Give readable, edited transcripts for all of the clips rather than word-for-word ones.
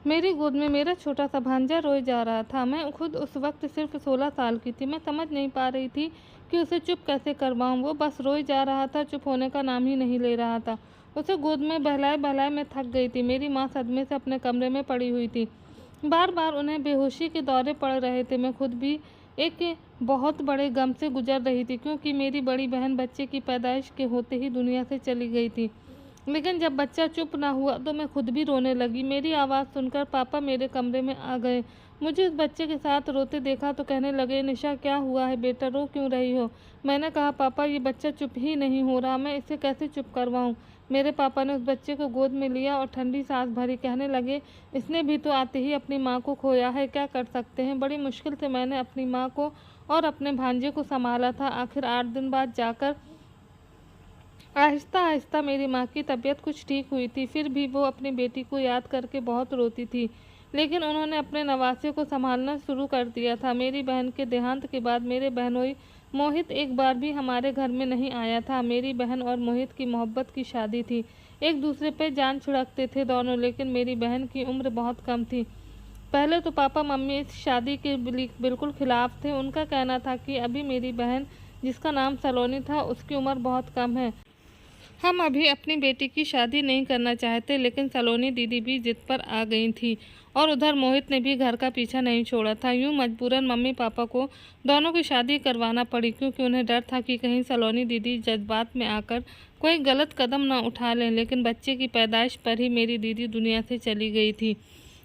मेरी गोद में मेरा छोटा सा भांजा रोए जा रहा था। मैं खुद उस वक्त सिर्फ 16 साल की थी। मैं समझ नहीं पा रही थी कि उसे चुप कैसे करवाऊँ। वो बस रोए जा रहा था, चुप होने का नाम ही नहीं ले रहा था। उसे गोद में बहलाए-बहलाए मैं थक गई थी। मेरी माँ सदमे से अपने कमरे में पड़ी हुई थी। बार-बार उन्हें बेहोशी के दौरे पड़ रहे थे। मैं खुद भी एक बहुत बड़े गम से गुज़र रही थी, क्योंकि मेरी बड़ी बहन बच्चे की पैदाइश के होते ही दुनिया से चली गई थी। लेकिन जब बच्चा चुप ना हुआ तो मैं खुद भी रोने लगी। मेरी आवाज़ सुनकर पापा मेरे कमरे में आ गए। मुझे उस बच्चे के साथ रोते देखा तो कहने लगे, निशा क्या हुआ है बेटा, रो क्यों रही हो? मैंने कहा, पापा ये बच्चा चुप ही नहीं हो रहा, मैं इसे कैसे चुप करवाऊँ? मेरे पापा ने उस बच्चे को गोद में लिया और ठंडी सांस भरी। कहने लगे, इसने भी तो आते ही अपनी माँ को खोया है, क्या कर सकते हैं? बड़ी मुश्किल से मैंने अपनी माँ को और अपने भांजे को संभाला था। आखिर 8 दिन बाद जाकर आहिस्ता-आहिस्ता मेरी माँ की तबीयत कुछ ठीक हुई थी। फिर भी वो अपनी बेटी को याद करके बहुत रोती थी। लेकिन उन्होंने अपने नवासे को सँभालना शुरू कर दिया था। मेरी बहन के देहांत के बाद मेरे बहनोई मोहित एक बार भी हमारे घर में नहीं आया था। मेरी बहन और मोहित की मोहब्बत की शादी थी। एक दूसरे पे जान छिड़कते थे दोनों, लेकिन मेरी बहन की उम्र बहुत कम थी। पहले तो पापा मम्मी इस शादी के बिल्कुल खिलाफ थे। उनका कहना था कि अभी मेरी बहन, जिसका नाम सलोनी था, उसकी उम्र बहुत कम है। हम अभी अपनी बेटी की शादी नहीं करना चाहते। लेकिन सलोनी दीदी भी जिद पर आ गई थी और उधर मोहित ने भी घर का पीछा नहीं छोड़ा था। यूं मजबूरन मम्मी पापा को दोनों की शादी करवाना पड़ी, क्योंकि उन्हें डर था कि कहीं सलोनी दीदी जज्बात में आकर कोई गलत कदम न उठा लें। लेकिन बच्चे की पैदाइश पर ही मेरी दीदी दुनिया से चली गई थी।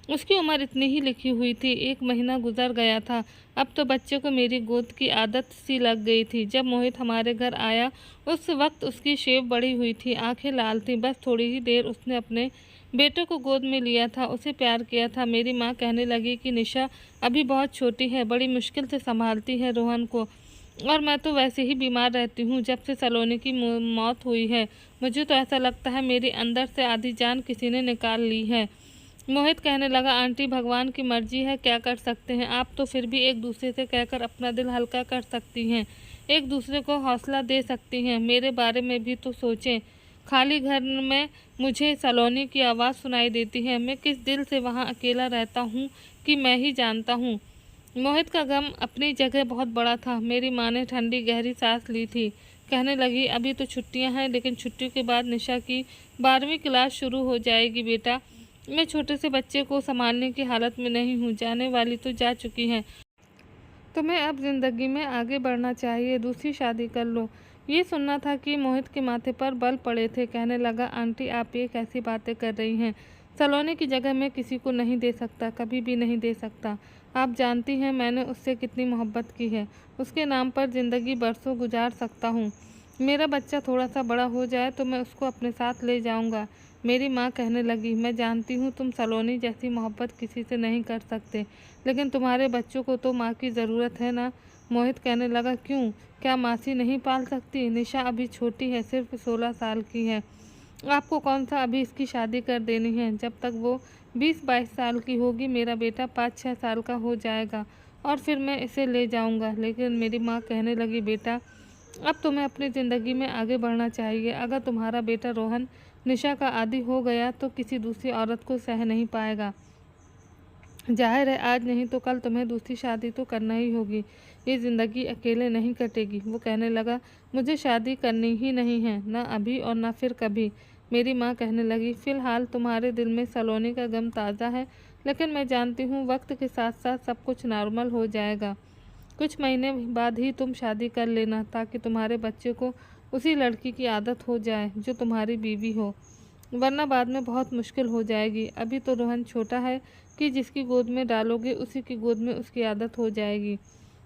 उसकी उम्र इतनी ही लिखी हुई थी। 1 महीना गुजर गया था। अब तो बच्चे को मेरी गोद की आदत सी लग गई थी। जब मोहित हमारे घर आया उस वक्त उसकी शेव बढ़ी हुई थी, आंखें लाल थीं। बस थोड़ी ही देर उसने अपने बेटे को गोद में लिया था, उसे प्यार किया था। मेरी माँ कहने लगी कि निशा अभी बहुत छोटी है, बड़ी मुश्किल से संभालती है रोहन को, और मैं तो वैसे ही बीमार रहती हूँ जब से सलोनी की मौत हुई है। मुझे तो ऐसा लगता है मेरी अंदर से आधी जान किसी ने निकाल ली है। मोहित कहने लगा, आंटी भगवान की मर्जी है, क्या कर सकते हैं। आप तो फिर भी एक दूसरे से कहकर अपना दिल हल्का कर सकती हैं, एक दूसरे को हौसला दे सकती हैं। मेरे बारे में भी तो सोचें। खाली घर में मुझे सलोनी की आवाज़ सुनाई देती है। मैं किस दिल से वहाँ अकेला रहता हूँ कि मैं ही जानता हूँ। मोहित का गम अपनी जगह बहुत बड़ा था। मेरी माँ ने ठंडी गहरी सांस ली थी। कहने लगी, अभी तो छुट्टियाँ हैं, लेकिन छुट्टियों के बाद निशा की 12वीं क्लास शुरू हो जाएगी बेटा। मैं छोटे से बच्चे को संभालने की हालत में नहीं हूँ। जाने वाली तो जा चुकी हैं। तुम्हें अब ज़िंदगी में आगे बढ़ना चाहिए, दूसरी शादी कर लो। ये सुनना था कि मोहित के माथे पर बल पड़े थे। कहने लगा, आंटी आप ये कैसी बातें कर रही हैं? सलोनी की जगह मैं किसी को नहीं दे सकता, कभी भी नहीं दे सकता। आप जानती हैं मैंने उससे कितनी मोहब्बत की है। उसके नाम पर ज़िंदगी बरसों गुजार सकता हूँ। मेरा बच्चा थोड़ा सा बड़ा हो जाए तो मैं उसको अपने साथ ले जाऊँगा। मेरी माँ कहने लगी, मैं जानती हूँ तुम सलोनी जैसी मोहब्बत किसी से नहीं कर सकते, लेकिन तुम्हारे बच्चों को तो माँ की ज़रूरत है ना। मोहित कहने लगा, क्यों, क्या मासी नहीं पाल सकती? निशा अभी छोटी है, सिर्फ 16 साल की है। आपको कौन सा अभी इसकी शादी कर देनी है? जब तक वो 20-22 साल की होगी मेरा बेटा 5-6 साल का हो जाएगा और फिर मैं इसे ले जाऊंगा। लेकिन मेरी माँ कहने लगी, बेटा अब तुम्हें अपनी ज़िंदगी में आगे बढ़ना चाहिए। अगर तुम्हारा बेटा रोहन निशा का आदी हो गया तो किसी दूसरी औरत को सह नहीं पाएगा। जाहिर है आज नहीं तो कल तुम्हें दूसरी शादी तो करना ही होगी। ये ज़िंदगी अकेले नहीं कटेगी। वो कहने लगा, मुझे शादी करनी ही नहीं है, ना अभी और ना फिर कभी। मेरी माँ कहने लगी, फ़िलहाल तुम्हारे दिल में सलोनी का गम ताज़ा है, लेकिन मैं जानती हूँ वक्त के साथ साथ सब कुछ नॉर्मल हो जाएगा। कुछ महीने बाद ही तुम शादी कर लेना, ताकि तुम्हारे बच्चे को उसी लड़की की आदत हो जाए जो तुम्हारी बीवी हो, वरना बाद में बहुत मुश्किल हो जाएगी। अभी तो रोहन छोटा है कि जिसकी गोद में डालोगे उसी की गोद में उसकी आदत हो जाएगी,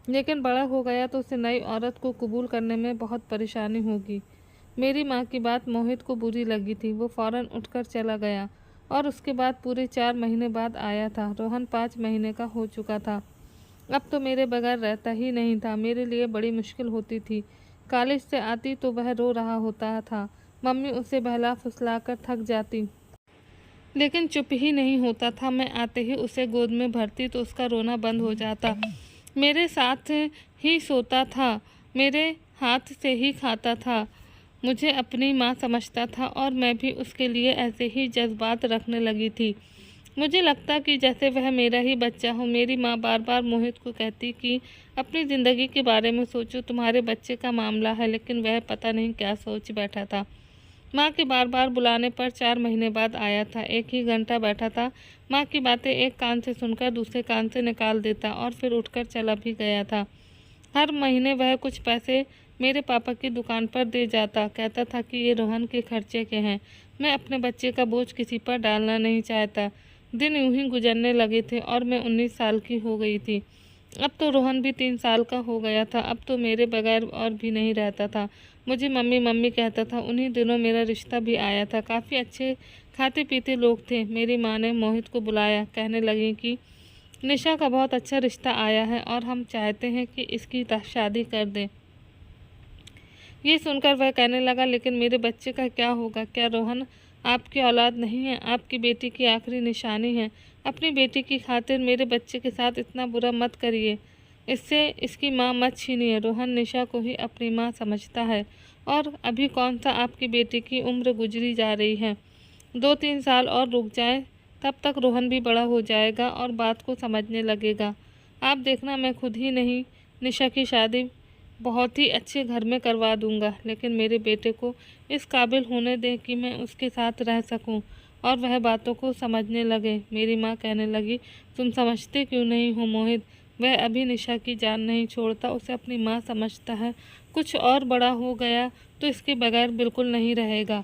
लेकिन बड़ा हो गया तो उसे नई औरत को कबूल करने में बहुत परेशानी होगी। मेरी माँ की बात मोहित को बुरी लगी थी। वो फ़ौरन उठकर चला गया और उसके बाद पूरे 4 महीने बाद आया था। रोहन 5 महीने का हो चुका था। अब तो मेरे बगैर रहता ही नहीं था। मेरे लिए बड़ी मुश्किल होती थी। कॉलेज से आती तो वह रो रहा होता था। मम्मी उसे बहला फुसला कर थक जाती, लेकिन चुप ही नहीं होता था। मैं आते ही उसे गोद में भरती तो उसका रोना बंद हो जाता। मेरे साथ ही सोता था, मेरे हाथ से ही खाता था। मुझे अपनी माँ समझता था और मैं भी उसके लिए ऐसे ही जज्बात रखने लगी थी। मुझे लगता कि जैसे वह मेरा ही बच्चा हो। मेरी माँ बार बार मोहित को कहती कि अपनी ज़िंदगी के बारे में सोचो, तुम्हारे बच्चे का मामला है, लेकिन वह पता नहीं क्या सोच बैठा था। माँ के बार बार बुलाने पर 4 महीने बाद आया था। 1 ही घंटा बैठा था। माँ की बातें एक कान से सुनकर दूसरे कान से निकाल देता और फिर उठकर चला भी गया था। हर महीने वह कुछ पैसे मेरे पापा की दुकान पर दे जाता। कहता था कि ये रोहन के खर्चे के हैं। मैं अपने बच्चे का बोझ किसी पर डालना नहीं चाहता। दिन यूं ही गुजरने लगे थे और मैं 19 साल की हो गई थी। अब तो रोहन भी 3 साल का हो गया था। अब तो मेरे बगैर और भी नहीं रहता था। मुझे मम्मी मम्मी कहता था। उन्हीं दिनों मेरा रिश्ता भी आया था। काफ़ी अच्छे खाते पीते लोग थे। मेरी माँ ने मोहित को बुलाया। कहने लगी कि निशा का बहुत अच्छा रिश्ता आया है और हम चाहते हैं कि इसकी शादी कर दें। ये सुनकर वह कहने लगा, लेकिन मेरे बच्चे का क्या होगा? क्या रोहन आपकी औलाद नहीं है? आपकी बेटी की आखिरी निशानी है। अपनी बेटी की खातिर मेरे बच्चे के साथ इतना बुरा मत करिए। इससे इसकी माँ मत छीनिए। रोहन निशा को ही अपनी माँ समझता है और अभी कौन सा आपकी बेटी की उम्र गुजरी जा रही है। 2-3 साल और रुक जाए, तब तक रोहन भी बड़ा हो जाएगा और बात को समझने लगेगा। आप देखना, मैं खुद ही नहीं निशा की शादी बहुत ही अच्छे घर में करवा दूंगा, लेकिन मेरे बेटे को इस काबिल होने दें कि मैं उसके साथ रह सकूं और वह बातों को समझने लगे। मेरी माँ कहने लगी, तुम समझते क्यों नहीं हो मोहित? वह अभी निशा की जान नहीं छोड़ता। उसे अपनी माँ समझता है। कुछ और बड़ा हो गया तो इसके बगैर बिल्कुल नहीं रहेगा।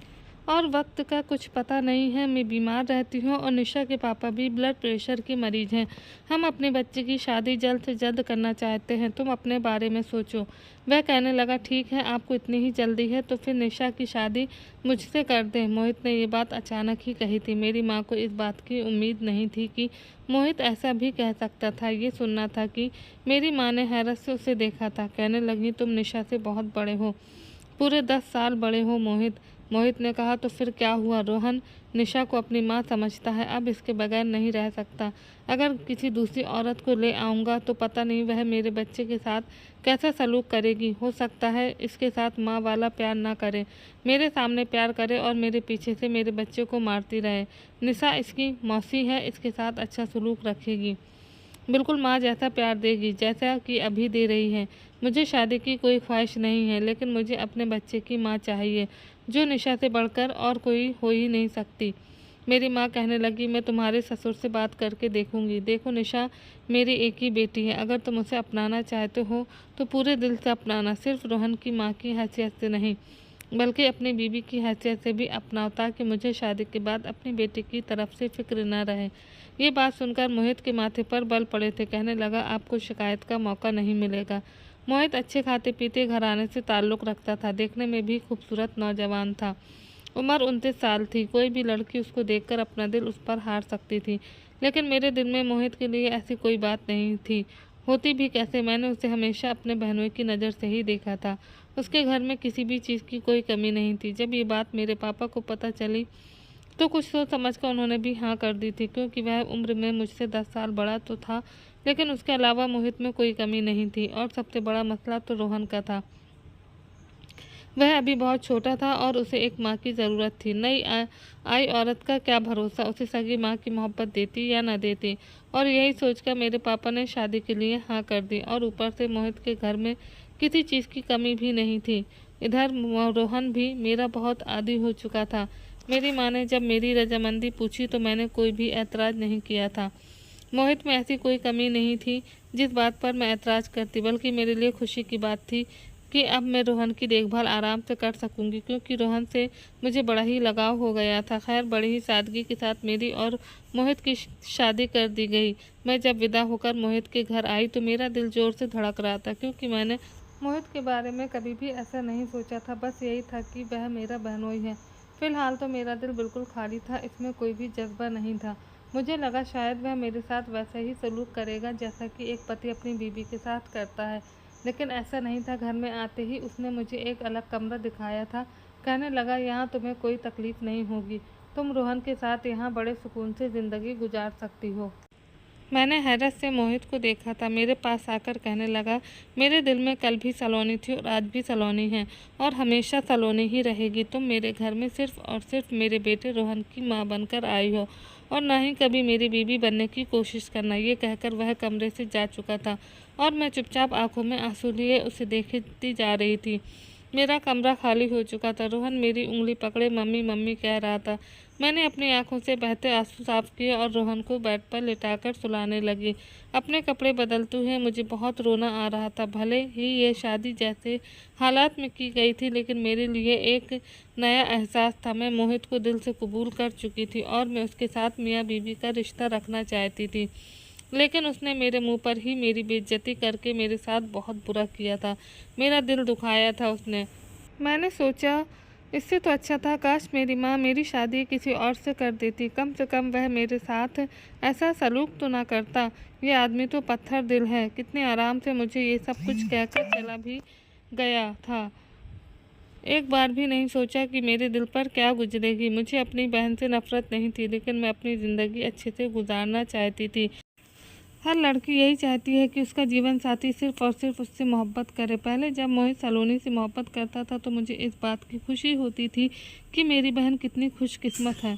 और वक्त का कुछ पता नहीं है। मैं बीमार रहती हूँ और निशा के पापा भी ब्लड प्रेशर के मरीज हैं। हम अपने बच्चे की शादी जल्द से जल्द करना चाहते हैं। तुम अपने बारे में सोचो। वह कहने लगा, ठीक है, आपको इतनी ही जल्दी है तो फिर निशा की शादी मुझसे कर दें। मोहित ने ये बात अचानक ही कही थी। मेरी माँ को इस बात की उम्मीद नहीं थी कि मोहित ऐसा भी कह सकता था। ये सुनना था कि मेरी माँ ने हैरत से उसे देखा था। कहने लगी, तुम निशा से बहुत बड़े हो, पूरे 10 साल बड़े हो मोहित। मोहित ने कहा, तो फिर क्या हुआ? रोहन निशा को अपनी माँ समझता है। अब इसके बगैर नहीं रह सकता। अगर किसी दूसरी औरत को ले आऊँगा तो पता नहीं वह मेरे बच्चे के साथ कैसा सलूक करेगी। हो सकता है इसके साथ माँ वाला प्यार ना करे, मेरे सामने प्यार करे और मेरे पीछे से मेरे बच्चे को मारती रहे। निशा इसकी मौसी है, इसके साथ अच्छा सलूक रखेगी, बिल्कुल माँ जैसा प्यार देगी जैसा कि अभी दे रही है। मुझे शादी की कोई ख्वाहिश नहीं है, लेकिन मुझे अपने बच्चे की माँ चाहिए, जो निशा से बढ़कर और कोई हो ही नहीं सकती। मेरी माँ कहने लगी, मैं तुम्हारे ससुर से बात करके देखूंगी। देखो निशा मेरी एक ही बेटी है। अगर तुम उसे अपनाना चाहते हो तो पूरे दिल से अपनाना, सिर्फ रोहन की माँ की हैसियत से नहीं बल्कि अपनी बीवी की हैसियत से भी अपनाओ, ताकि मुझे शादी के बाद अपनी बेटी की तरफ से फिक्र न रहे। ये बात सुनकर मोहित के माथे पर बल पड़े थे। कहने लगा, आपको शिकायत का मौका नहीं मिलेगा। मोहित अच्छे खाते पीते घराने से ताल्लुक़ रखता था। देखने में भी खूबसूरत नौजवान था। उम्र 29 साल थी। कोई भी लड़की उसको देखकर अपना दिल उस पर हार सकती थी, लेकिन मेरे दिल में मोहित के लिए ऐसी कोई बात नहीं थी। होती भी कैसे? मैंने उसे हमेशा अपने बहनों की नज़र से ही देखा था। उसके घर में किसी भी चीज़ की कोई कमी नहीं थी। जब ये बात मेरे पापा को पता चली तो कुछ सोच समझ कर उन्होंने भी हाँ कर दी थी, क्योंकि वह उम्र में मुझसे 10 साल बड़ा तो था, लेकिन उसके अलावा मोहित में कोई कमी नहीं थी। और सबसे बड़ा मसला तो रोहन का था। वह अभी बहुत छोटा था और उसे एक माँ की ज़रूरत थी। नई आई औरत का क्या भरोसा, उसे सगी माँ की मोहब्बत देती या न देती। और यही सोचकर मेरे पापा ने शादी के लिए हाँ कर दी। और ऊपर से मोहित के घर में किसी चीज़ की कमी भी नहीं थी। इधर रोहन भी मेरा बहुत आदी हो चुका था। मेरी माँ ने जब मेरी रजामंदी पूछी तो मैंने कोई भी ऐतराज़ नहीं किया था। मोहित में ऐसी कोई कमी नहीं थी जिस बात पर मैं ऐतराज़ करती, बल्कि मेरे लिए खुशी की बात थी कि अब मैं रोहन की देखभाल आराम से कर सकूंगी, क्योंकि रोहन से मुझे बड़ा ही लगाव हो गया था। खैर, बड़ी ही सादगी के साथ मेरी और मोहित की शादी कर दी गई। मैं जब विदा होकर मोहित के घर आई तो मेरा दिल ज़ोर से धड़क रहा था, क्योंकि मैंने मोहित के बारे में कभी भी ऐसा नहीं सोचा था। बस यही था कि वह मेरा बहनोई है। फ़िलहाल तो मेरा दिल बिल्कुल खाली था, इसमें कोई भी जज्बा नहीं था। मुझे लगा शायद वह मेरे साथ वैसा ही सलूक करेगा जैसा कि एक पति अपनी बीवी के साथ करता है, लेकिन ऐसा नहीं था। घर में आते ही उसने मुझे एक अलग कमरा दिखाया था। कहने लगा, यहाँ तुम्हें कोई तकलीफ़ नहीं होगी, तुम रोहन के साथ यहाँ बड़े सुकून से ज़िंदगी गुजार सकती हो। मैंने हैरत से मोहित को देखा था। मेरे पास आकर कहने लगा, मेरे दिल में कल भी सलोनी थी और आज भी सलोनी है और हमेशा सलोनी ही रहेगी। तुम मेरे घर में सिर्फ़ और सिर्फ मेरे बेटे रोहन की माँ बनकर आई हो और ना ही कभी मेरी बीवी बनने की कोशिश करना। ये कहकर वह कमरे से जा चुका था और मैं चुपचाप आंखों में आंसू लिए उसे देखती जा रही थी। मेरा कमरा खाली हो चुका था। रोहन मेरी उंगली पकड़े मम्मी मम्मी कह रहा था। मैंने अपनी आंखों से बहते आंसू साफ किए और रोहन को बेड पर लिटाकर सुलाने लगी। अपने कपड़े बदलते हुए मुझे बहुत रोना आ रहा था। भले ही ये शादी जैसे हालात में की गई थी, लेकिन मेरे लिए एक नया एहसास था। मैं मोहित को दिल से कबूल कर चुकी थी और मैं उसके साथ मियाँ बीवी का रिश्ता रखना चाहती थी, लेकिन उसने मेरे मुंह पर ही मेरी बेइज्जती करके मेरे साथ बहुत बुरा किया था। मेरा दिल दुखाया था उसने। मैंने सोचा इससे तो अच्छा था काश मेरी माँ मेरी शादी किसी और से कर देती। कम से कम वह मेरे साथ ऐसा सलूक तो ना करता। ये आदमी तो पत्थर दिल है। कितने आराम से मुझे ये सब कुछ कहकर चला भी गया था। एक बार भी नहीं सोचा कि मेरे दिल पर क्या गुजरेगी। मुझे अपनी बहन से नफरत नहीं थी, लेकिन मैं अपनी ज़िंदगी अच्छे से गुजारना चाहती थी। हर लड़की यही चाहती है कि उसका जीवन साथी सिर्फ और सिर्फ उससे मोहब्बत करे। पहले जब मोहित सलोनी से मोहब्बत करता था तो मुझे इस बात की खुशी होती थी कि मेरी बहन कितनी खुशकिस्मत है,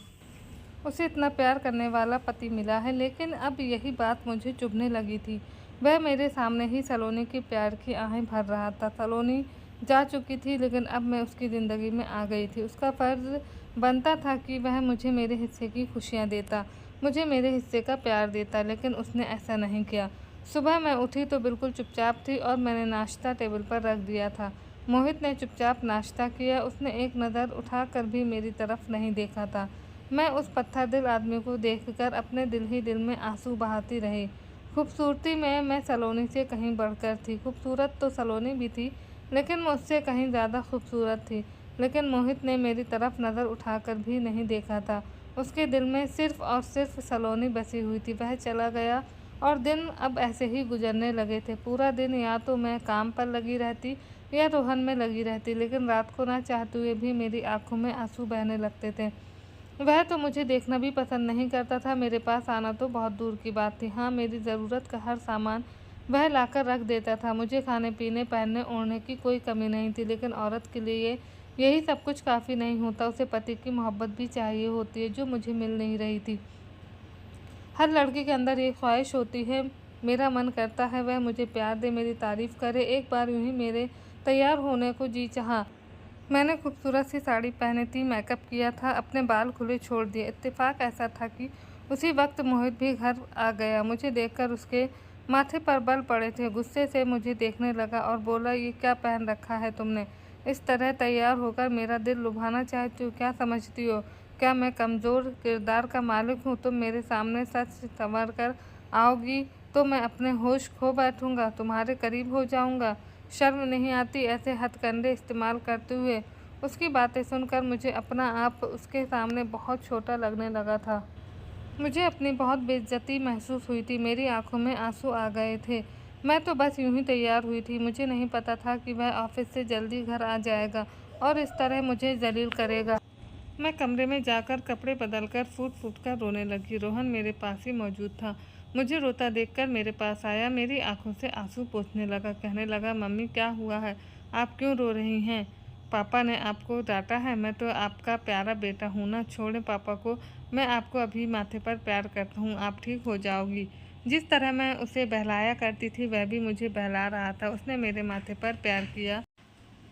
उसे इतना प्यार करने वाला पति मिला है। लेकिन अब यही बात मुझे चुभने लगी थी। वह मेरे सामने ही सलोनी के प्यार की आहें भर रहा था। सलोनी जा चुकी थी, लेकिन अब मैं उसकी ज़िंदगी में आ गई थी। उसका फ़र्ज़ बनता था कि वह मुझे मेरे हिस्से की खुशियाँ देता, मुझे मेरे हिस्से का प्यार देता, लेकिन उसने ऐसा नहीं किया। सुबह मैं उठी तो बिल्कुल चुपचाप थी और मैंने नाश्ता टेबल पर रख दिया था। मोहित ने चुपचाप नाश्ता किया। उसने एक नज़र उठाकर भी मेरी तरफ नहीं देखा था। मैं उस पत्थर दिल आदमी को देखकर अपने दिल ही दिल में आंसू बहाती रही। खूबसूरती में मैं सलोनी से कहीं बढ़कर थी। खूबसूरत तो सलोनी भी थी, लेकिन मैं उससे कहीं ज़्यादा खूबसूरत थी। लेकिन मोहित ने मेरी तरफ नज़र उठाकर भी नहीं देखा था। उसके दिल में सिर्फ और सिर्फ सलोनी बसी हुई थी। वह चला गया और दिन अब ऐसे ही गुजरने लगे थे। पूरा दिन या तो मैं काम पर लगी रहती या रोहन में लगी रहती, लेकिन रात को ना चाहते हुए भी मेरी आंखों में आंसू बहने लगते थे। वह तो मुझे देखना भी पसंद नहीं करता था। मेरे पास आना तो बहुत दूर की बात थी। हाँ, मेरी ज़रूरत का हर सामान वह लाकर रख देता था। मुझे खाने पीने पहनने ओढ़ने की कोई कमी नहीं थी, लेकिन औरत के लिए यही सब कुछ काफ़ी नहीं होता। उसे पति की मोहब्बत भी चाहिए होती है, जो मुझे मिल नहीं रही थी। हर लड़की के अंदर ये ख्वाहिश होती है। मेरा मन करता है वह मुझे प्यार दे, मेरी तारीफ़ करे। एक बार यूँ ही मेरे तैयार होने को जी चाहा। मैंने खूबसूरत सी साड़ी पहनी थी, मेकअप किया था, अपने बाल खुले छोड़ दिए। इत्तेफाक ऐसा था कि उसी वक्त मोहित भी घर आ गया। मुझे देखकर उसके माथे पर बल पड़े थे। गुस्से से मुझे देखने लगा और बोला, ये क्या पहन रखा है तुमने? इस तरह तैयार होकर मेरा दिल लुभाना चाहती हो? क्या समझती हो? क्या मैं कमज़ोर किरदार का मालिक हूँ? तुम मेरे सामने सच संवर कर आओगी तो मैं अपने होश खो बैठूँगा, तुम्हारे करीब हो जाऊँगा। शर्म नहीं आती ऐसे हथकंडे इस्तेमाल करते हुए? उसकी बातें सुनकर मुझे अपना आप उसके सामने बहुत छोटा लगने लगा था। मुझे अपनी बहुत बेइज्जती महसूस हुई थी। मेरी आंखों में आंसू आ गए थे। मैं तो बस यूं ही तैयार हुई थी। मुझे नहीं पता था कि वह ऑफिस से जल्दी घर आ जाएगा और इस तरह मुझे जलील करेगा। मैं कमरे में जाकर कपड़े बदलकर फूट फूट कर रोने लगी। रोहन मेरे पास ही मौजूद था। मुझे रोता देखकर मेरे पास आया, मेरी आंखों से आंसू पोंछने लगा। कहने लगा, मम्मी क्या हुआ है, आप क्यों रो रही हैं? पापा ने आपको डांटा है? मैं तो आपका प्यारा बेटा हूँ ना। छोड़ें पापा को, मैं आपको अभी माथे पर प्यार करता हूँ, आप ठीक हो जाओगी। जिस तरह मैं उसे बहलाया करती थी वह भी मुझे बहला रहा था। उसने मेरे माथे पर प्यार किया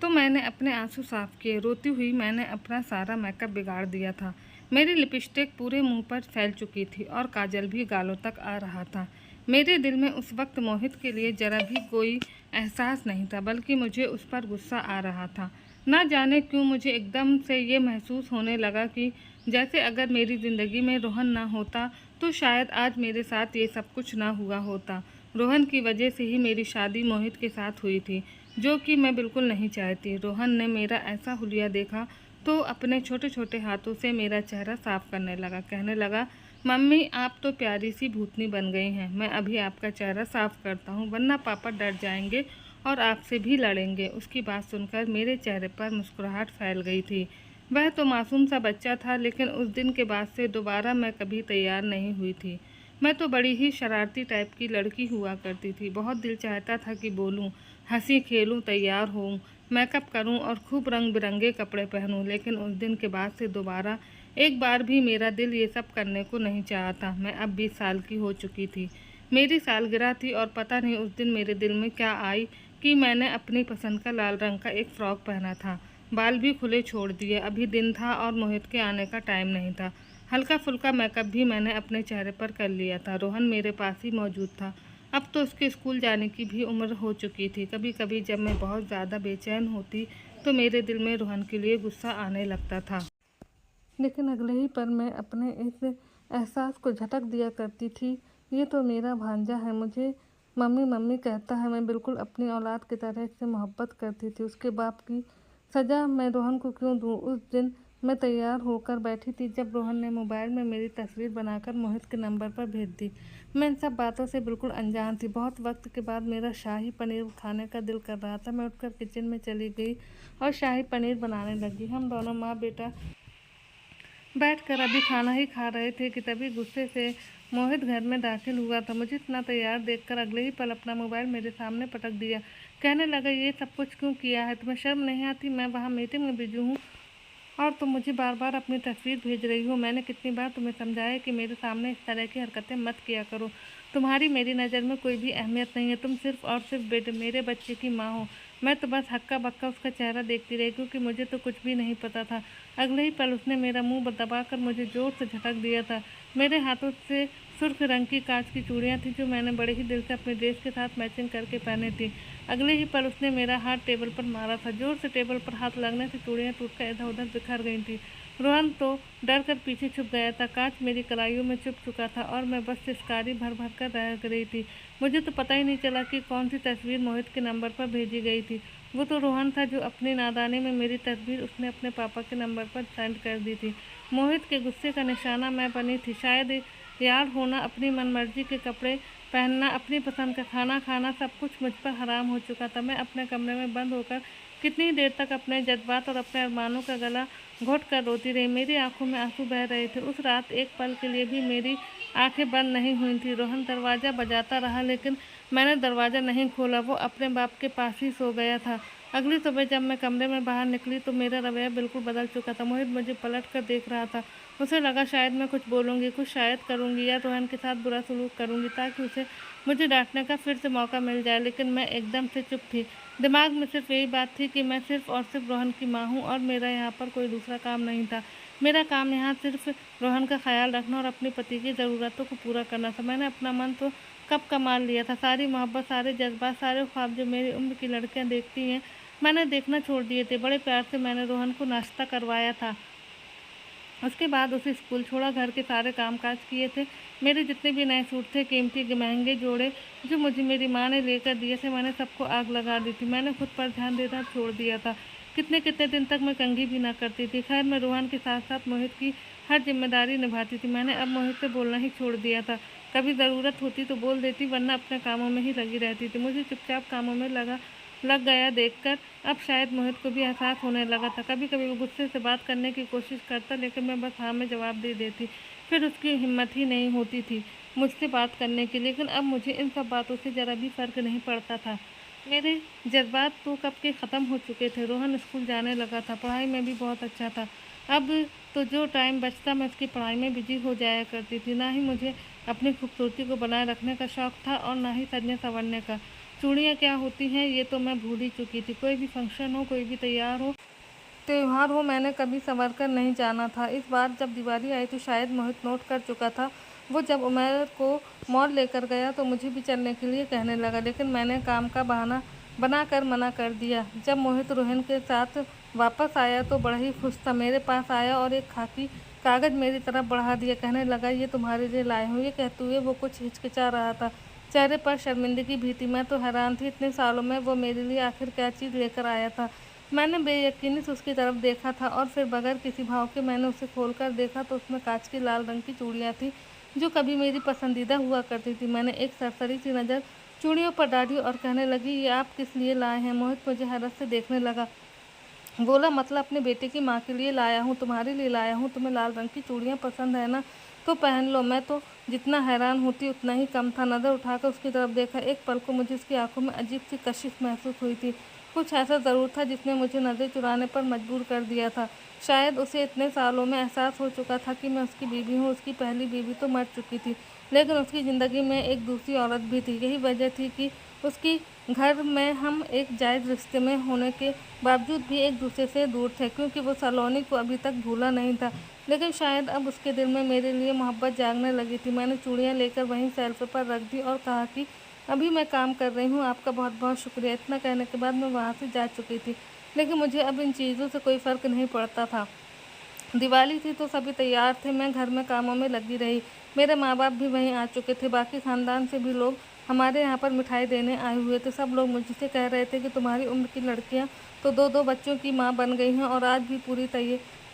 तो मैंने अपने आंसू साफ किए। रोती हुई मैंने अपना सारा मेकअप बिगाड़ दिया था। मेरी लिपस्टिक पूरे मुंह पर फैल चुकी थी और काजल भी गालों तक आ रहा था। मेरे दिल में उस वक्त मोहित के लिए जरा भी कोई एहसास नहीं था, बल्कि मुझे उस पर गुस्सा आ रहा था। ना जाने क्यों मुझे एकदम से ये महसूस होने लगा कि जैसे अगर मेरी ज़िंदगी में रोहन ना होता तो शायद आज मेरे साथ ये सब कुछ ना हुआ होता। रोहन की वजह से ही मेरी शादी मोहित के साथ हुई थी, जो कि मैं बिल्कुल नहीं चाहती। रोहन ने मेरा ऐसा हुलिया देखा तो अपने छोटे छोटे हाथों से मेरा चेहरा साफ करने लगा। कहने लगा, मम्मी आप तो प्यारी सी भूतनी बन गई हैं। मैं अभी आपका चेहरा साफ करता हूँ, वरना पापा डर जाएंगे और आपसे भी लड़ेंगे। उसकी बात सुनकर मेरे चेहरे पर मुस्कुराहट फैल गई थी। वह तो मासूम सा बच्चा था, लेकिन उस दिन के बाद से दोबारा मैं कभी तैयार नहीं हुई थी। मैं तो बड़ी ही शरारती टाइप की लड़की हुआ करती थी। बहुत दिल चाहता था कि बोलूं, हंसी खेलूं, तैयार होऊं, मेकअप करूं और खूब रंग बिरंगे कपड़े पहनूं, लेकिन उस दिन के बाद से दोबारा एक बार भी मेरा दिल ये सब करने को नहीं चाहा था। मैं अब 20 साल की हो चुकी थी। मेरी सालगिरह थी और पता नहीं उस दिन मेरे दिल में क्या आई कि मैंने अपनी पसंद का लाल रंग का एक फ़्रॉक पहना था। बाल भी खुले छोड़ दिए। अभी दिन था और मोहित के आने का टाइम नहीं था। हल्का फुल्का मेकअप भी मैंने अपने चेहरे पर कर लिया था। रोहन मेरे पास ही मौजूद था। अब तो उसके स्कूल जाने की भी उम्र हो चुकी थी। कभी कभी जब मैं बहुत ज़्यादा बेचैन होती तो मेरे दिल में रोहन के लिए गुस्सा आने लगता था, लेकिन अगले ही पल मैं अपने इस एहसास को झटक दिया करती थी। ये तो मेरा भांजा है, मुझे मम्मी मम्मी कहता है। मैं बिल्कुल अपनी औलाद की तरह इससे मोहब्बत करती थी। उसके बाप की सज़ा मैं रोहन को क्यों दूँ। उस दिन मैं तैयार होकर बैठी थी जब रोहन ने मोबाइल में मेरी तस्वीर बनाकर मोहित के नंबर पर भेज दी। मैं इन सब बातों से बिल्कुल अनजान थी। बहुत वक्त के बाद मेरा शाही पनीर खाने का दिल कर रहा था। मैं उठकर किचन में चली गई और शाही पनीर बनाने लगी। हम दोनों माँ बेटा बैठकर अभी खाना ही खा रहे थे कि तभी गुस्से से मोहित घर में दाखिल हुआ था। मुझे इतना तैयार देखकर अगले ही पल अपना मोबाइल मेरे सामने पटक दिया। कहने लगा, ये सब कुछ क्यों किया है? तुम्हें शर्म नहीं आती? मैं वहाँ मीटिंग में बिजी हूँ और तुम मुझे बार बार अपनी तस्वीर भेज रही हो। मैंने कितनी बार तुम्हें समझाया कि मेरे सामने इस तरह की हरकतें मत किया करो। तुम्हारी मेरी नज़र में कोई भी अहमियत नहीं है। तुम सिर्फ और सिर्फ मेरे बच्चे की माँ हो। मैं तो बस हक्का बक्का उसका चेहरा देखती रही क्योंकि मुझे तो कुछ भी नहीं पता था। अगले ही पल उसने मेरा मुंह दबाकर मुझे जोर से झटक दिया था। मेरे हाथों से सुर्ख रंग की कांच की चूड़ियाँ थीं जो मैंने बड़े ही दिल से अपने ड्रेस के साथ मैचिंग करके पहनी थी। अगले ही पल उसने मेरा हाथ टेबल पर मारा था। जोर से टेबल पर हाथ लगने से चूड़ियाँ टूटकर इधर उधर बिखर गई थी। रोहन तो डर कर पीछे छुप गया था। कांच मेरी कलाइयों में चुप चुका था और मैं बस सिसकारी भर भर कर रह रही थी। मुझे तो पता ही नहीं चला कि कौन सी तस्वीर मोहित के नंबर पर भेजी गई थी। वो तो रोहन था जो अपनी नादानी में मेरी तस्वीर उसने अपने पापा के नंबर पर सेंड कर दी थी। मोहित के गुस्से का निशाना मैं बनी थी। शायद यार होना, अपनी मनमर्जी के कपड़े पहनना, अपनी पसंद का खाना खाना, सब कुछ मुझ पर हराम हो चुका था। मैं अपने कमरे में बंद होकर कितनी देर तक अपने जज्बात और अपने अरमानों का गला घोट कर रोती रही। मेरी आंखों में आंसू बह रहे थे। उस रात एक पल के लिए भी मेरी आंखें बंद नहीं हुई थी। रोहन दरवाज़ा बजाता रहा लेकिन मैंने दरवाज़ा नहीं खोला। वो अपने बाप के पास ही सो गया था। अगली सुबह जब मैं कमरे में बाहर निकली तो मेरा रवैया बिल्कुल बदल चुका था। मोहित मुझे पलट कर देख रहा था। उसे लगा शायद मैं कुछ बोलूँगी, कुछ शायद करूँगी या रोहन के साथ बुरा सलूक करूँगी ताकि उसे मुझे डांटने का फिर से मौका मिल जाए। लेकिन मैं एकदम से चुप थी। दिमाग में सिर्फ यही बात थी कि मैं सिर्फ और सिर्फ रोहन की माँ हूँ और मेरा यहाँ पर कोई दूसरा काम नहीं था। मेरा काम यहाँ सिर्फ रोहन का ख्याल रखना और अपने पति की ज़रूरतों को पूरा करना था। मैंने अपना मन तो कब कमा लिया था। सारी मोहब्बत, सारे जज्बात, सारे ख्वाब जो मेरी उम्र की लड़कियाँ देखती हैं, मैंने देखना छोड़ दिए थे। बड़े प्यार से मैंने रोहन को नाश्ता करवाया था। उसके बाद उसे स्कूल छोड़ा, घर के सारे कामकाज किए थे। मेरे जितने भी नए सूट थे, कीमती महंगे जोड़े जो मुझे मेरी माँ ने लेकर दिए थे, मैंने सबको आग लगा दी थी। मैंने खुद पर ध्यान देना छोड़ दिया था। कितने कितने दिन तक मैं कंघी भी ना करती थी। खैर, मैं रोहन के साथ साथ मोहित की हर जिम्मेदारी निभाती थी। मैंने अब मोहित से बोलना ही छोड़ दिया था। कभी ज़रूरत होती तो बोल देती, वरना अपने कामों में ही लगी रहती थी। मुझे चुपचाप कामों में लग गया देखकर अब शायद मोहित को भी एहसास होने लगा था। कभी कभी वो गुस्से से बात करने की कोशिश करता लेकिन मैं बस हाँ में जवाब दे देती। फिर उसकी हिम्मत ही नहीं होती थी मुझसे बात करने की। लेकिन अब मुझे इन सब बातों से ज़रा भी फ़र्क नहीं पड़ता था। मेरे जज्बात तो कब के ख़त्म हो चुके थे। रोहन स्कूल जाने लगा था, पढ़ाई में भी बहुत अच्छा था। अब तो जो टाइम बचता मैं उसकी पढ़ाई में बिजी हो जाया करती थी। ना ही मुझे अपनी खूबसूरती को बनाए रखने का शौक़ था और ना ही सजने संवरने का। चूड़ियाँ क्या होती हैं ये तो मैं भूल ही चुकी थी। कोई भी फंक्शन हो, कोई भी त्यौहार हो, मैंने कभी संवर कर नहीं जाना था। इस बार जब दिवाली आई तो शायद मोहित नोट कर चुका था। वो जब उमर को मॉल लेकर गया तो मुझे भी चलने के लिए कहने लगा, लेकिन मैंने काम का बहाना बनाकर मना कर दिया। जब मोहित रोहन के साथ वापस आया तो बड़ा ही खुश था। मेरे पास आया और एक खाकी कागज़ मेरी तरफ बढ़ा दिया। कहने लगा, ये तुम्हारे लिए लाए हूँ। ये कहते हुए वो कुछ हिचकिचा रहा था। चेहरे पर शर्मिंदगी भी थी। मैं तो हैरान थी, इतने सालों में वो मेरे लिए आखिर क्या चीज़ लेकर आया था। मैंने बेयकीनी से उसकी तरफ देखा था और फिर बगैर किसी भाव के मैंने उसे खोलकर देखा तो उसमें कांच की लाल रंग की चूड़ियाँ थीं जो कभी मेरी पसंदीदा हुआ करती थी। मैंने एक सरसरी सी नज़र चूड़ियों पर डाली और कहने लगी, ये आप किस लिए लाए हैं? मोहित मुझे हैरत से देखने लगा। बोला, मतलब अपने बेटे की माँ के लिए लाया हूँ, तुम्हारे लिए लाया हूँ। तुम्हें लाल रंग की चूड़ियाँ पसंद है ना, तो पहन लो। मैं तो जितना हैरान होती उतना ही कम था। नज़र उठाकर उसकी तरफ देखा। एक पल को मुझे उसकी आंखों में अजीब सी कशिश महसूस हुई थी। कुछ ऐसा ज़रूर था जिसने मुझे नज़र चुराने पर मजबूर कर दिया था। शायद उसे इतने सालों में एहसास हो चुका था कि मैं उसकी बीवी हूँ। उसकी पहली बीवी तो मर चुकी थी, लेकिन उसकी ज़िंदगी में एक दूसरी औरत भी थी। यही वजह थी कि उसकी घर में हम एक जायज़ रिश्ते में होने के बावजूद भी एक दूसरे से दूर थे, क्योंकि वो सलोनी को अभी तक भूला नहीं था। लेकिन शायद अब उसके दिल में मेरे लिए मोहब्बत जागने लगी थी। मैंने चूड़ियाँ लेकर वहीं शेल्फ पर रख दी और कहा कि अभी मैं काम कर रही हूँ, आपका बहुत बहुत शुक्रिया। इतना कहने के बाद मैं वहाँ से जा चुकी थी, लेकिन मुझे अब इन चीज़ों से कोई फ़र्क नहीं पड़ता था। दिवाली थी तो सभी तैयार थे। मैं घर में कामों में लगी रही। मेरे माँ बाप भी वहीं आ चुके थे। बाकी ख़ानदान से भी लोग हमारे यहाँ पर मिठाई देने आए हुए थे। सब लोग मुझसे कह रहे थे कि तुम्हारी उम्र की लड़कियाँ तो दो दो बच्चों की माँ बन गई हैं और आज भी पूरी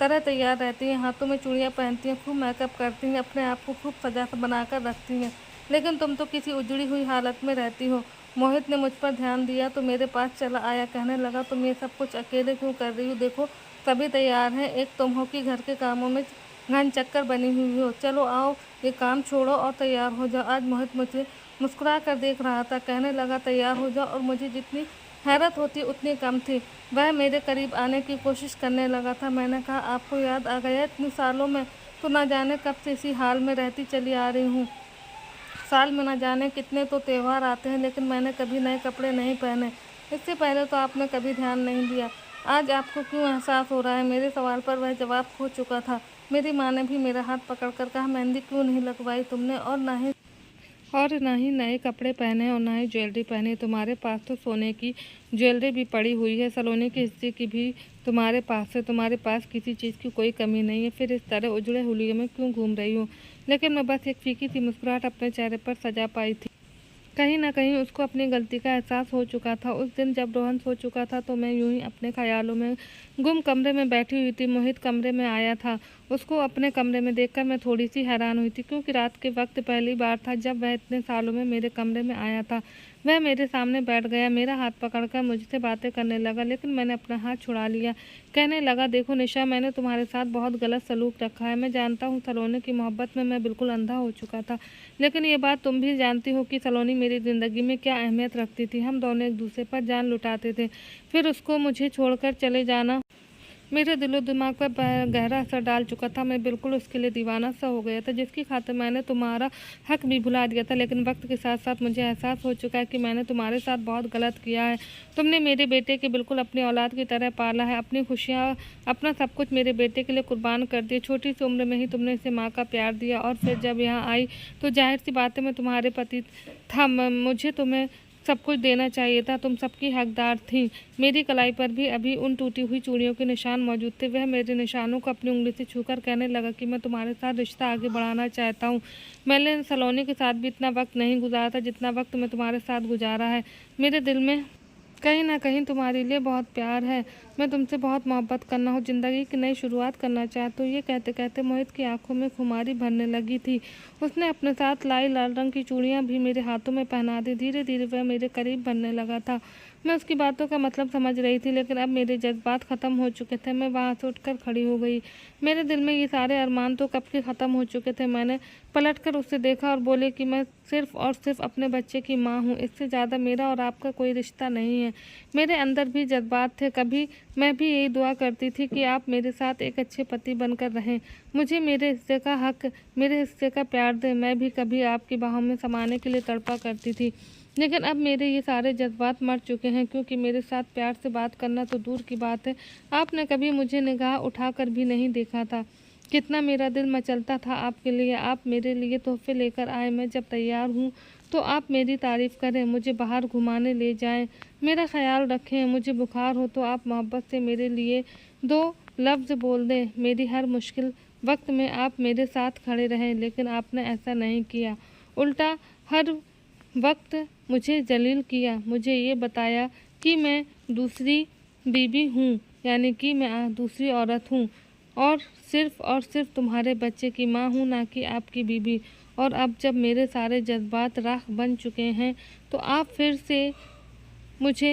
तरह तैयार रहती हैं, हाथों में चूड़ियाँ पहनती हैं, खूब मेकअप करती हैं, अपने आप को खूब सजा बना कर रखती हैं। लेकिन तुम तो किसी उजड़ी हुई हालत में रहती हो। मोहित ने मुझ पर ध्यान दिया तो मेरे पास चला आया। कहने लगा, तुम ये सब कुछ अकेले क्यों कर रही हो? देखो सभी तैयार हैं, एक तुम हो कि घर के कामों में घन चक्कर बनी हुई हो। चलो आओ, ये काम छोड़ो और तैयार हो जाओ। आज मोहित मुझे मुस्कुरा कर देख रहा था। कहने लगा, तैयार हो जाओ, और मुझे जितनी हैरत होती उतनी कम थी। वह मेरे करीब आने की कोशिश करने लगा था। मैंने कहा, आपको याद आ गया? इतने सालों में तो ना जाने कब से इसी हाल में रहती चली आ रही हूँ। साल में न जाने कितने तो त्यौहार आते हैं, लेकिन मैंने कभी नए कपड़े नहीं पहने। इससे पहले तो आपने कभी ध्यान नहीं दिया। आज आपको क्यों एहसास हो रहा है? मेरे सवाल पर वह जवाब खो चुका था। मेरी माँ ने भी मेरा हाथ पकड़कर कहा, मेहंदी क्यों नहीं लगवाई तुमने? और ना ही नए कपड़े पहने और ना ही ज्वेलरी पहने। तुम्हारे पास तो सोने की ज्वेलरी भी पड़ी हुई है, सलोने के हिस्से की भी तुम्हारे पास है। तुम्हारे पास किसी चीज़ की कोई कमी नहीं है, फिर इस तरह उजड़े हुलिये में क्यों घूम रही हो? लेकिन मैं बस एक फीकी सी मुस्कुराहट अपने चेहरे पर सजा पाई थी। कहीं न कहीं उसको अपनी गलती का एहसास हो चुका था। उस दिन जब रोहन सो चुका था तो मैं यूं ही अपने ख्यालों में गुम कमरे में बैठी हुई थी। मोहित कमरे में आया था। उसको अपने कमरे में देखकर मैं थोड़ी सी हैरान हुई थी, क्योंकि रात के वक्त पहली बार था जब वह इतने सालों में मेरे कमरे में आया था। वह मेरे सामने बैठ गया, मेरा हाथ पकड़कर मुझसे बातें करने लगा, लेकिन मैंने अपना हाथ छुड़ा लिया। कहने लगा, देखो निशा, मैंने तुम्हारे साथ बहुत गलत सलूक रखा है। मैं जानता हूँ सलोनी की मोहब्बत में मैं बिल्कुल अंधा हो चुका था, लेकिन ये बात तुम भी जानती हो कि सलोनी मेरी ज़िंदगी में क्या अहमियत रखती थी। हम दोनों एक दूसरे पर जान लुटाते थे। फिर उसको मुझे छोड़कर चले जाना मेरे दिलो दिमाग पर गहरा असर डाल चुका था। मैं बिल्कुल उसके लिए दीवाना सा हो गया था, जिसकी खातिर मैंने तुम्हारा हक भी भुला दिया था। लेकिन वक्त के साथ साथ मुझे एहसास हो चुका है कि मैंने तुम्हारे साथ बहुत गलत किया है। तुमने मेरे बेटे के बिल्कुल अपनी औलाद की तरह पाला है। अपनी खुशियाँ, अपना सब कुछ मेरे बेटे के लिए कुर्बान कर दिया। छोटी सी उम्र में ही तुमने इसे माँ का प्यार दिया, और फिर जब यहाँ आई तो जाहिर सी बात है मैं तुम्हारे पति था। मुझे तुम्हें सब कुछ देना चाहिए था। तुम सबकी हकदार थी। मेरी कलाई पर भी अभी उन टूटी हुई चूड़ियों के निशान मौजूद थे। वह मेरे निशानों को अपनी उंगली से छूकर कहने लगा कि मैं तुम्हारे साथ रिश्ता आगे बढ़ाना चाहता हूँ। मैंने सलोनी के साथ भी इतना वक्त नहीं गुजारा था जितना वक्त मैं तुम्हारे साथ गुजारा है। मेरे दिल में कहीं ना कहीं तुम्हारे लिए बहुत प्यार है। मैं तुमसे बहुत मोहब्बत करना हो, ज़िंदगी की नई शुरुआत करना चाहता हूँ। ये कहते कहते मोहित की आंखों में खुमारी भरने लगी थी। उसने अपने साथ लाई लाल रंग की चूड़ियाँ भी मेरे हाथों में पहना दी। धीरे धीरे वह मेरे करीब बनने लगा था। मैं उसकी बातों का मतलब समझ रही थी, लेकिन अब मेरे जज्बात ख़त्म हो चुके थे। मैं वहाँ से उठकर खड़ी हो गई। मेरे दिल में ये सारे अरमान तो कब के ख़त्म हो चुके थे। मैंने पलटकर उससे देखा और बोले कि मैं सिर्फ़ और सिर्फ अपने बच्चे की माँ हूँ। इससे ज़्यादा मेरा और आपका कोई रिश्ता नहीं है। मेरे अंदर भी जज्बात थे। कभी मैं भी यही दुआ करती थी कि आप मेरे साथ एक अच्छे पति बनकर रहें। मुझे मेरे हिस्से का हक, मेरे हिस्से का प्यार दें। मैं भी कभी आपकी बाहों में समाने के लिए तड़पा करती थी, लेकिन अब मेरे ये सारे जज्बात मर चुके हैं, क्योंकि मेरे साथ प्यार से बात करना तो दूर की बात है, आपने कभी मुझे निगाह उठाकर भी नहीं देखा था। कितना मेरा दिल मचलता था आपके लिए। आप मेरे लिए तोहफे लेकर आए। मैं जब तैयार हूँ तो आप मेरी तारीफ़ करें, मुझे बाहर घुमाने ले जाएं, मेरा ख्याल रखें। मुझे बुखार हो तो आप मोहब्बत से मेरे लिए 2 लफ्ज़ बोल दें। मेरी हर मुश्किल वक्त में आप मेरे साथ खड़े रहें, लेकिन आपने ऐसा नहीं किया। उल्टा हर वक्त मुझे जलील किया। मुझे ये बताया कि मैं दूसरी बीवी हूँ, यानी कि मैं दूसरी औरत हूँ, और सिर्फ़ तुम्हारे बच्चे की माँ हूँ, ना कि आपकी बीवी। और अब जब मेरे सारे जज्बात राख बन चुके हैं तो आप फिर से मुझे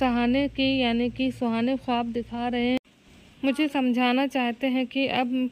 सहाने की यानी कि सुहाने ख्वाब दिखा रहे हैं। मुझे समझाना चाहते हैं कि अब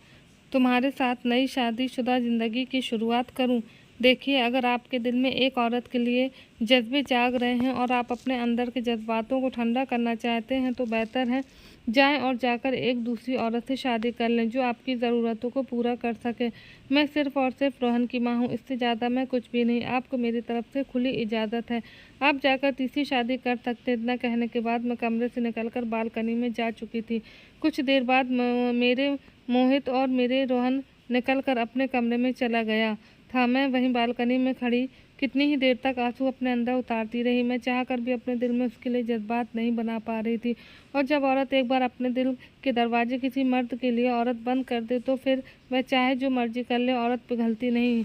तुम्हारे साथ नई शादीशुदा ज़िंदगी की शुरुआत करूं। देखिए, अगर आपके दिल में एक औरत के लिए जज्बे जाग रहे हैं और आप अपने अंदर के जज्बातों को ठंडा करना चाहते हैं तो बेहतर है जाएं और जाकर एक दूसरी औरत से शादी कर लें जो आपकी ज़रूरतों को पूरा कर सके। मैं सिर्फ़ और सिर्फ रोहन की माँ हूँ, इससे ज़्यादा मैं कुछ भी नहीं। आपको मेरी तरफ से खुली इजाज़त है। आप जाकर तीसरी शादी कर सकते। इतना कहने के बाद मैं कमरे से निकलकर बालकनी में जा चुकी थी। कुछ देर बाद मेरे मोहित और मेरे रोहन निकलकर अपने कमरे में चला गया था। मैं वहीं बालकनी में खड़ी कितनी ही देर तक आंसू अपने अंदर उतारती रही। मैं चाहकर भी अपने दिल में उसके लिए जज्बात नहीं बना पा रही थी। और जब औरत एक बार अपने दिल के दरवाजे किसी मर्द के लिए औरत बंद कर दे तो फिर वह चाहे जो मर्जी कर ले, औरत पिघलती नहीं।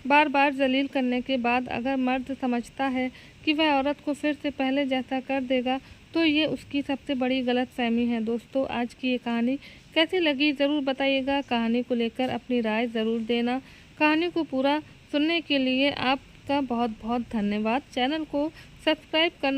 बार बार जलील करने के बाद अगर मर्द समझता है कि वह औरत को फिर से पहले जैसा कर देगा तो ये उसकी सबसे बड़ी गलतफहमी है। दोस्तों, आज की ये कहानी कैसी लगी ज़रूर बताइएगा। कहानी को लेकर अपनी राय ज़रूर देना। कहानी को पूरा सुनने के लिए आपका बहुत बहुत धन्यवाद। चैनल को सब्सक्राइब करना